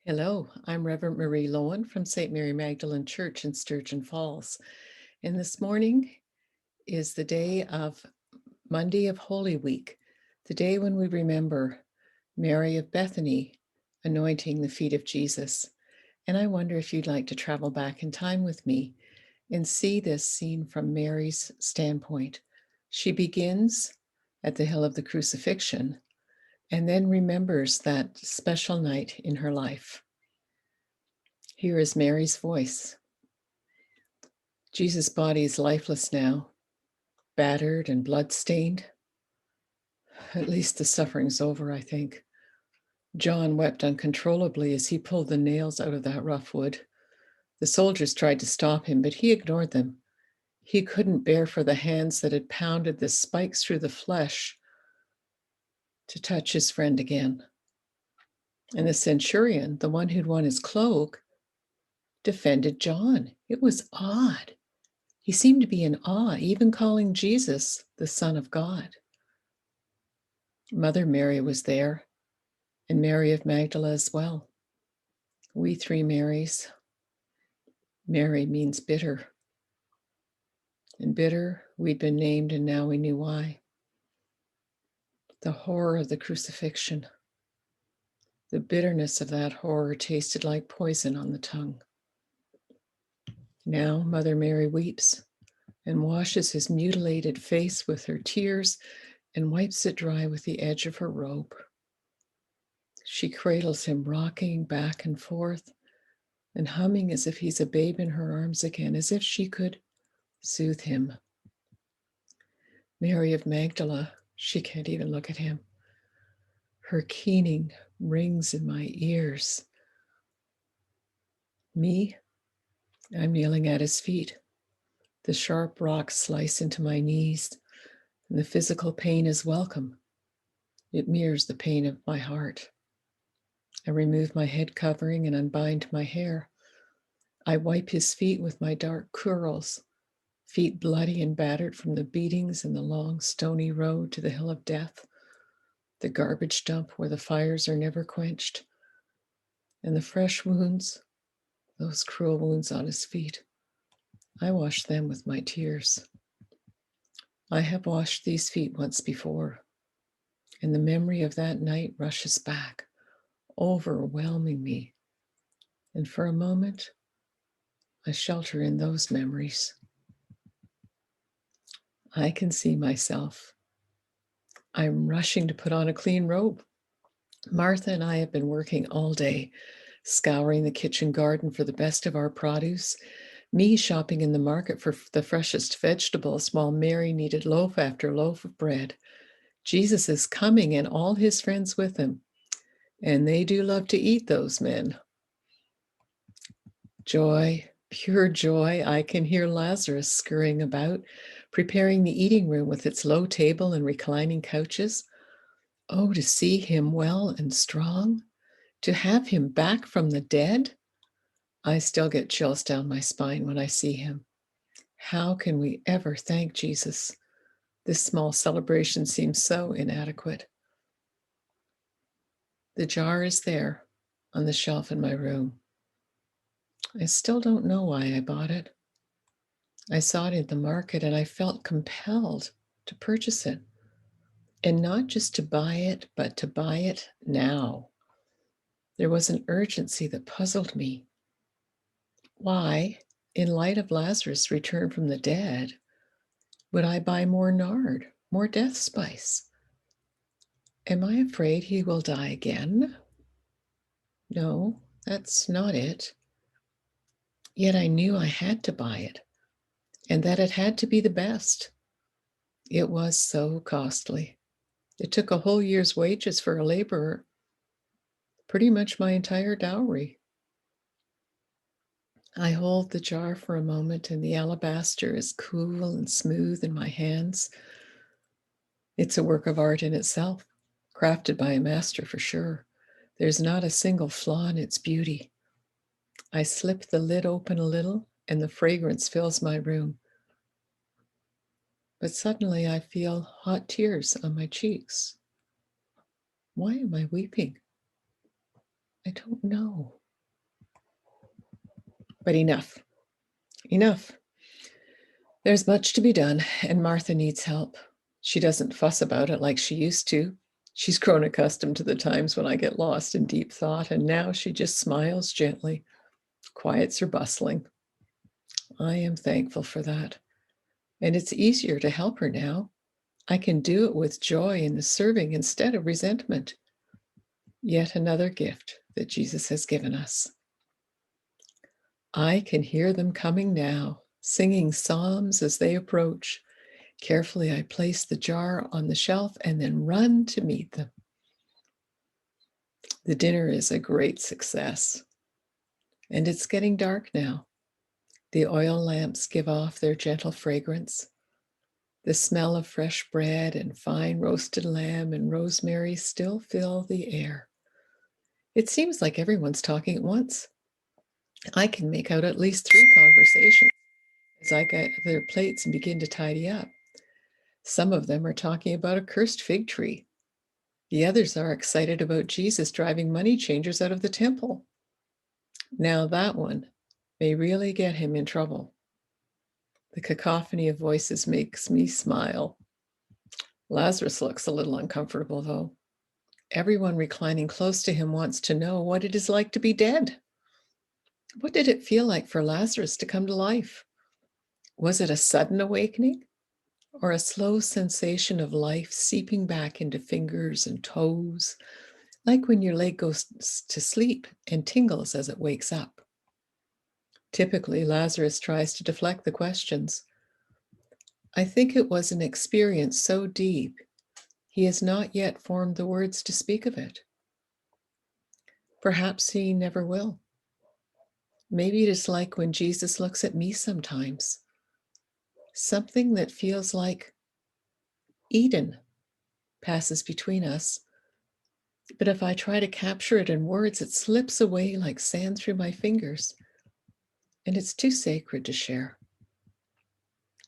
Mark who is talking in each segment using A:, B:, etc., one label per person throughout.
A: Hello, I'm Reverend Marie Lowen from St. Mary Magdalene Church in Sturgeon Falls. And this morning is the day of Monday of Holy Week, the day when we remember Mary of Bethany anointing the feet of Jesus. And I wonder if you'd like to travel back in time with me and see this scene from Mary's standpoint. She begins at the hill of the crucifixion and then remembers that special night in her life. Here is Mary's voice. Jesus' body is lifeless now, battered and blood-stained. At least the suffering's over, I think. John wept uncontrollably as he pulled the nails out of that rough wood. The soldiers tried to stop him, but he ignored them. He couldn't bear for the hands that had pounded the spikes through the flesh to touch his friend again. And the centurion, the one who'd won his cloak, defended John. It was odd. He seemed to be in awe, even calling Jesus the Son of God. Mother Mary was there, and Mary of Magdala as well. We three Marys. Mary means bitter. And bitter, we'd been named, and now we knew why. The horror of the crucifixion. The bitterness of that horror tasted like poison on the tongue. Now Mother Mary weeps and washes his mutilated face with her tears and wipes it dry with the edge of her robe. She cradles him, rocking back and forth and humming as if he's a babe in her arms again, as if she could soothe him. Mary of Magdala, she can't even look at him. Her keening rings in my ears. Me, I'm kneeling at his feet. The sharp rocks slice into my knees, and the physical pain is welcome. It mirrors the pain of my heart. I remove my head covering and unbind my hair. I wipe his feet with my dark curls, feet bloody and battered from the beatings and the long stony road to the hill of death, the garbage dump where the fires are never quenched, and the fresh wounds, those cruel wounds on his feet. I wash them with my tears. I have washed these feet once before, and the memory of that night rushes back, overwhelming me. And for a moment, I shelter in those memories. I can see myself. I'm rushing to put on a clean robe. Martha and I have been working all day, scouring the kitchen garden for the best of our produce, me shopping in the market for the freshest vegetables, while Mary kneaded loaf after loaf of bread. Jesus is coming and all his friends with him, and they do love to eat, those men. Joy, pure joy. I can hear Lazarus scurrying about, preparing the eating room with its low table and reclining couches. Oh, to see him well and strong, to have him back from the dead. I still get chills down my spine when I see him. How can we ever thank Jesus? This small celebration seems so inadequate. The jar is there on the shelf in my room. I still don't know why I bought it. I saw it in the market and I felt compelled to purchase it. And not just to buy it, but to buy it now. There was an urgency that puzzled me. Why, in light of Lazarus' return from the dead, would I buy more nard, more death spice? Am I afraid he will die again? No, that's not it. Yet I knew I had to buy it, and that it had to be the best. It was so costly. It took a whole year's wages for a laborer, pretty much my entire dowry. I hold the jar for a moment, and the alabaster is cool and smooth in my hands. It's a work of art in itself, crafted by a master for sure. There's not a single flaw in its beauty. I slip the lid open a little, and the fragrance fills my room. But suddenly I feel hot tears on my cheeks. Why am I weeping? I don't know. But enough. Enough. There's much to be done, and Martha needs help. She doesn't fuss about it like she used to. She's grown accustomed to the times when I get lost in deep thought, and now she just smiles gently, quiets her bustling. I am thankful for that. And it's easier to help her now. I can do it with joy in the serving instead of resentment. Yet another gift that Jesus has given us. I can hear them coming now, singing psalms as they approach. Carefully, I place the jar on the shelf and then run to meet them. The dinner is a great success. And it's getting dark now. The oil lamps give off their gentle fragrance. The smell of fresh bread and fine roasted lamb and rosemary still fill the air. It seems like everyone's talking at once. I can make out at least 3 conversations as I get their plates and begin to tidy up. Some of them are talking about a cursed fig tree. The others are excited about Jesus driving money changers out of the temple. Now that one may really get him in trouble. The cacophony of voices makes me smile. Lazarus looks a little uncomfortable, though. Everyone reclining close to him wants to know what it is like to be dead. What did it feel like for Lazarus to come to life? Was it a sudden awakening or a slow sensation of life seeping back into fingers and toes, like when your leg goes to sleep and tingles as it wakes up? Typically, Lazarus tries to deflect the questions. I think it was an experience so deep, he has not yet formed the words to speak of it. Perhaps he never will. Maybe it is like when Jesus looks at me sometimes. Something that feels like Eden passes between us. But if I try to capture it in words, it slips away like sand through my fingers. And it's too sacred to share.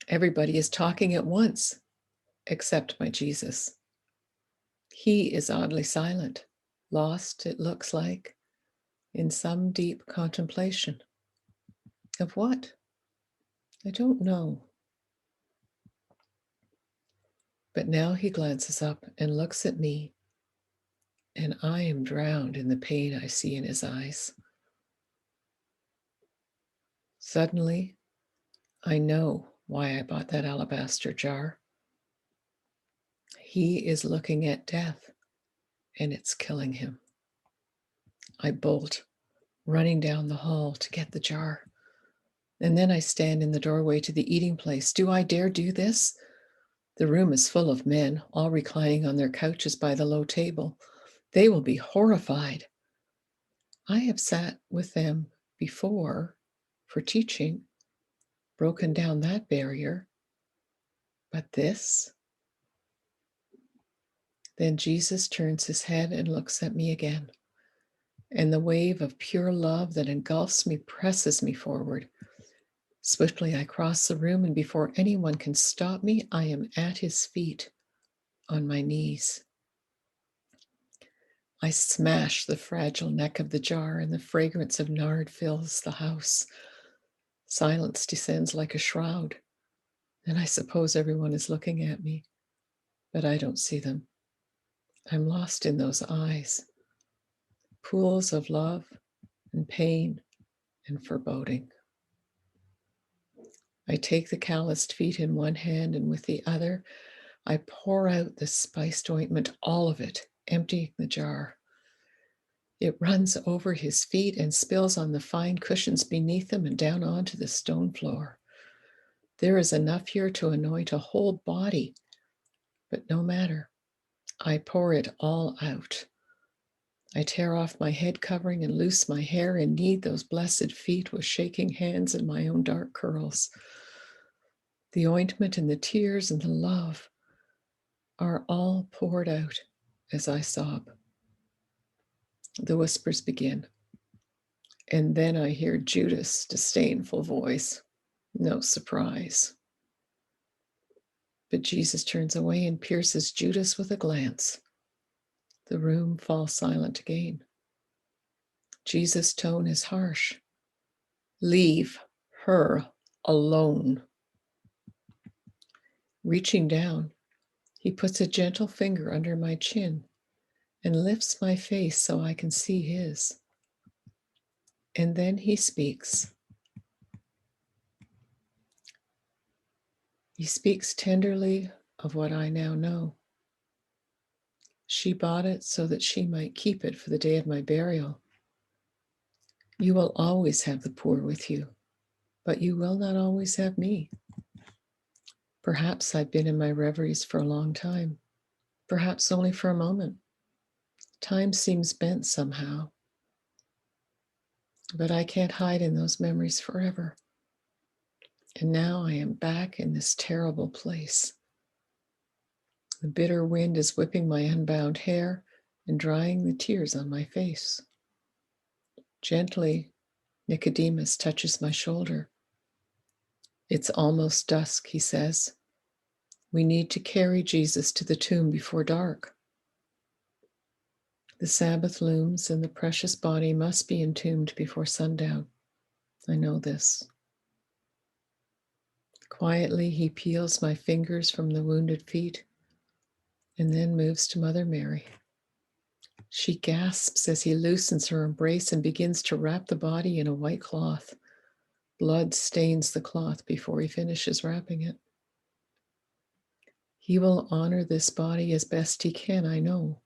A: Everybody is talking at once, except my Jesus. He is oddly silent, lost, it looks like, in some deep contemplation. Of what? I don't know. But now he glances up and looks at me, and I am drowned in the pain I see in his eyes. Suddenly, I know why I bought that alabaster jar. He is looking at death, and it's killing him. I bolt, running down the hall to get the jar. And then I stand in the doorway to the eating place. Do I dare do this? The room is full of men, all reclining on their couches by the low table. They will be horrified. I have sat with them before for teaching, broken down that barrier. But this? Then Jesus turns his head and looks at me again. And the wave of pure love that engulfs me presses me forward. Swiftly I cross the room, and before anyone can stop me, I am at his feet, on my knees. I smash the fragile neck of the jar, and the fragrance of nard fills the house. Silence descends like a shroud, and I suppose everyone is looking at me, but I don't see them. I'm lost in those eyes, pools of love and pain and foreboding. I take the calloused feet in one hand, and with the other, I pour out the spiced ointment, all of it, emptying the jar. It runs over his feet and spills on the fine cushions beneath them and down onto the stone floor. There is enough here to anoint a whole body, but no matter. I pour it all out. I tear off my head covering and loose my hair and knead those blessed feet with shaking hands and my own dark curls. The ointment and the tears and the love are all poured out as I sob. The whispers begin. And then I hear Judas' disdainful voice. No surprise. But Jesus turns away and pierces Judas with a glance. The room falls silent again. Jesus' tone is harsh, Leave her alone. Reaching down, he puts a gentle finger under my chin and lifts my face so I can see his. And then he speaks. He speaks tenderly of what I now know. She bought it so that she might keep it for the day of my burial. You will always have the poor with you, but you will not always have me. Perhaps I've been in my reveries for a long time, perhaps only for a moment. Time seems bent somehow, but I can't hide in those memories forever. And now I am back in this terrible place. The bitter wind is whipping my unbound hair and drying the tears on my face. Gently, Nicodemus touches my shoulder. It's almost dusk, he says. We need to carry Jesus to the tomb before dark. The Sabbath looms and the precious body must be entombed before sundown. I know this. Quietly, he peels my fingers from the wounded feet and then moves to Mother Mary. She gasps as he loosens her embrace and begins to wrap the body in a white cloth. Blood stains the cloth before he finishes wrapping it. He will honor this body as best he can, I know.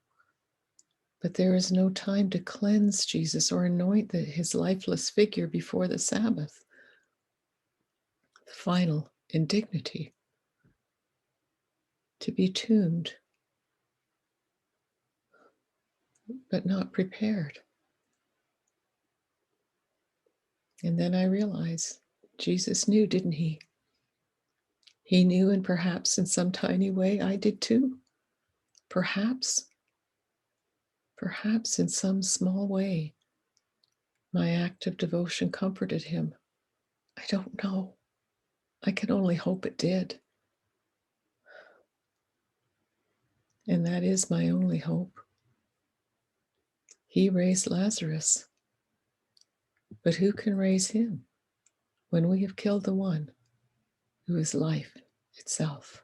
A: But there is no time to cleanse Jesus or anoint his lifeless figure before the Sabbath. The final indignity. To be tombed, but not prepared. And then I realize Jesus knew, didn't he? He knew, and perhaps in some tiny way I did too. Perhaps in some small way, my act of devotion comforted him. I don't know. I can only hope it did. And that is my only hope. He raised Lazarus, but who can raise him when we have killed the one who is life itself?